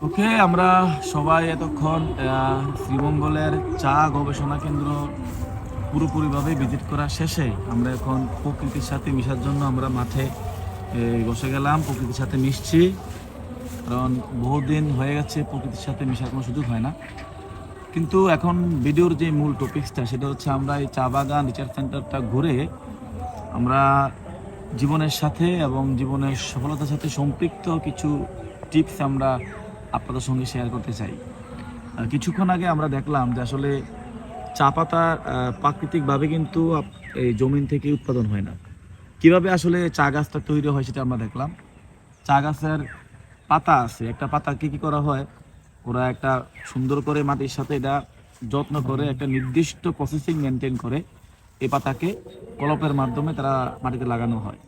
ওকে, আমরা সবাই এতক্ষণ শ্রীমঙ্গলের চা গবেষণা কেন্দ্র পুরোপুরিভাবে ভিজিট করা শেষে আমরা এখন প্রকৃতির সাথে মিশার জন্য আমরা মাঠে বসে গেলাম। প্রকৃতির সাথে মিশছি, কারণ বহুদিন হয়ে গেছে প্রকৃতির সাথে মিশার কোনো সুযোগ হয় না। কিন্তু এখন ভিডিওর যে মূল টপিক্সটা সেটা হচ্ছে আমরা এই চা বাগান রিসার্চ সেন্টারটা ঘুরে আমরা জীবনের সাথে এবং জীবনের সফলতার সাথে সম্পৃক্ত কিছু টিপস আমরা আপনাদের সঙ্গে শেয়ার করতে চাই। কিছুক্ষণ আগে আমরা দেখলাম যে আসলে চা পাতা প্রাকৃতিকভাবে কিন্তু এই জমিন থেকে উৎপাদন হয় না। কিভাবে আসলে চা গাছটা তৈরি হয় সেটা আমরা দেখলাম। চা গাছের পাতা আছে, একটা পাতাকে কি করা হয়, ওরা একটা সুন্দর করে মাটির সাথে এটা যত্ন করে একটা নির্দিষ্ট প্রসেসিং মেনটেন করে এই পাতাকে কলপের মাধ্যমে তারা মাটিতে লাগানো হয়।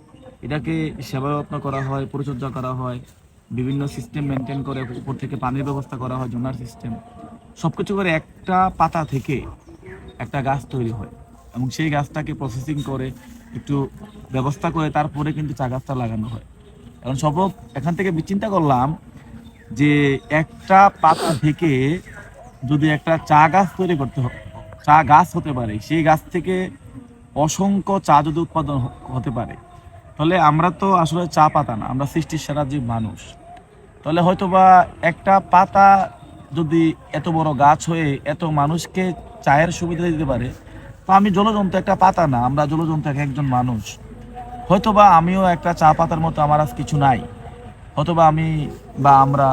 এটাকে সেবা যত্ন করা হয়, পরিচর্যা করা হয়, বিভিন্ন সিস্টেম মেনটেন করে, উপর থেকে পানির ব্যবস্থা করা হয়, জোনার সিস্টেম, সব কিছু করে একটা পাতা থেকে একটা গাছ তৈরি হয় এবং সেই গাছটাকে প্রসেসিং করে একটু ব্যবস্থা করে তারপরে কিন্তু চা গাছটা লাগানো হয়। এখন সব এখান থেকে চিন্তা করলাম যে একটা পাতা থেকে যদি একটা চা গাছ তৈরি করতে চা গাছ হতে পারে, সেই গাছ থেকে অসংখ্য চা যদি উৎপাদন হতে পারে, তাহলে আমরা তো আসলে চা পাতা না, আমরা সৃষ্টির সেরা জীব মানুষ। তাহলে হয়তোবা একটা পাতা যদি এত বড় গাছ হয়ে এত মানুষকে চায়ের সুবিধা দিতে পারে, তো আমি জলজন্তু একটা পাতা না, আমরা জলজন্তু একজন মানুষ। হয়তোবা আমিও একটা চা পাতার মতো, আমার আজ কিছু নাই। হয়তোবা আমি বা আমরা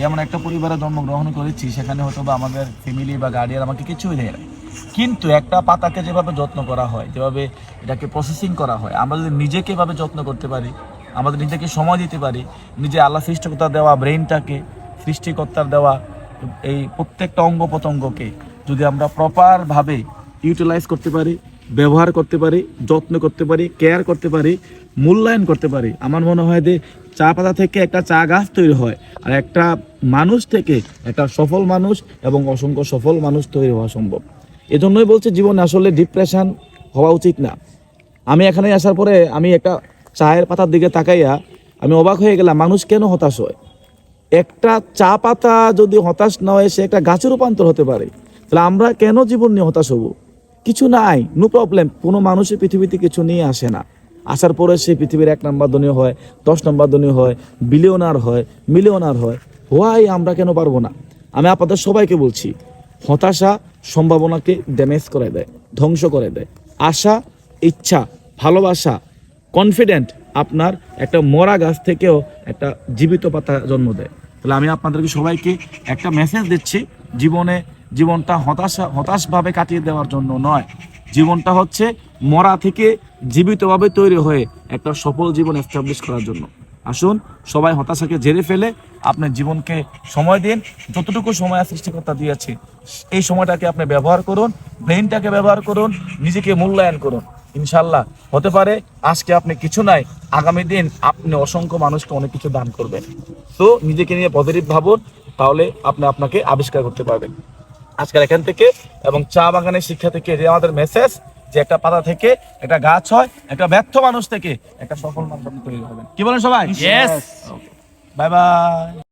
এমন একটা পরিবারে জন্মগ্রহণ করেছি সেখানে হয়তোবা আমাদের ফ্যামিলি বা গার্ডিয়ান আমাকে কিছুই দেয় না, কিন্তু একটা পাতাকে যেভাবে যত্ন করা হয়, যেভাবে এটাকে প্রসেসিং করা হয়, আমরা যদি নিজেকে এভাবে যত্ন করতে পারি, আমাদের নিজেকে সময় দিতে পারি, নিজে আল্লাহ সৃষ্টিকর্তা দেওয়া ব্রেইনটাকে, সৃষ্টিকর্তার দেওয়া এই প্রত্যেকটা অঙ্গ প্রত্যঙ্গকে যদি আমরা প্রপারভাবে ইউটিলাইজ করতে পারি, ব্যবহার করতে পারি, যত্ন করতে পারি, কেয়ার করতে পারি, মূল্যায়ন করতে পারি, আমার মনে হয় যে চা পাতা থেকে একটা চা গাছ তৈরি হয়, আর একটা মানুষ থেকে একটা সফল মানুষ এবং অসংখ্য সফল মানুষ তৈরি হওয়া সম্ভব। এজন্যই বলছি জীবনে আসলে ডিপ্রেশন হওয়া উচিত না। আমি এখানে আসার পরে আমি একটা চায়ের পাতার দিকে তাকাইয়া আমি অবাক হয়ে গেলাম, মানুষ কেন হতাশ হয়। একটা চা পাতা যদি হতাশ না হয়, সে একটা গাছে রূপান্তর হতে পারে, তাহলে আমরা কেন জীবন নিয়ে হতাশ হব? কিছু নাই, নো প্রবলেম। কোনো মানুষের পৃথিবীতে কিছু নিয়ে আসে না, আসার পরে সে পৃথিবীর 1 নম্বর ধনী হয়, 10 নম্বর ধনী হয়, বিলিয়নার হয়, মিলিয়নার হয়। হোয়াই আমরা কেন পারবো না? আমি আপনাদের সবাইকে বলছি, হতাশা সম্ভাবনাকে ড্যামেজ করে দেয়, ধ্বংস করে দেয়। আশা, ইচ্ছা, ভালোবাসা, কনফিডেন্ট আপনার একটা মরা গাছ থেকেও একটা জীবিত পাতা জন্ম দেয়। তাহলে আমি আপনাদেরকে সবাইকে একটা মেসেজ দিচ্ছি, জীবনটা হতাশভাবে কাটিয়ে দেওয়ার জন্য নয়। জীবনটা হচ্ছে মরা থেকে জীবিতভাবে তৈরি হয়ে একটা সফল জীবন এস্টাবলিশ করার জন্য। আসুন সবাই হতাশাকে ঝেড়ে ফেলে আপনার জীবনকে সময় দিন। যতটুকু সময় সৃষ্টিকর্তা দিয়েছে এই সময়টাকে আপনি ব্যবহার করুন, ব্রেইনটাকে ব্যবহার করুন, নিজেকে মূল্যায়ন করুন। ইনশাল্লাহ হতে পারে আজকে আপনি কিছু নাই, আগামী দিন আপনি অসংখ্য মানুষকে অনেক কিছু দান করবেন। তো নিজেকে নিয়ে পজিটিভ ভাবুন, তাহলে আপনি আপনাকে আবিষ্কার করতে পারবেন। আজকাল এখান থেকে এবং চা বাগানের শিক্ষা থেকে যে আমাদের মেসেজ, যে একটা পাতা থেকে একটা গাছ হয়, একটা ব্যর্থ মানুষ থেকে একটা সফল মানুষ তৈরি হবেন। কি বলেন সবাই? ইয়েস। Bye bye.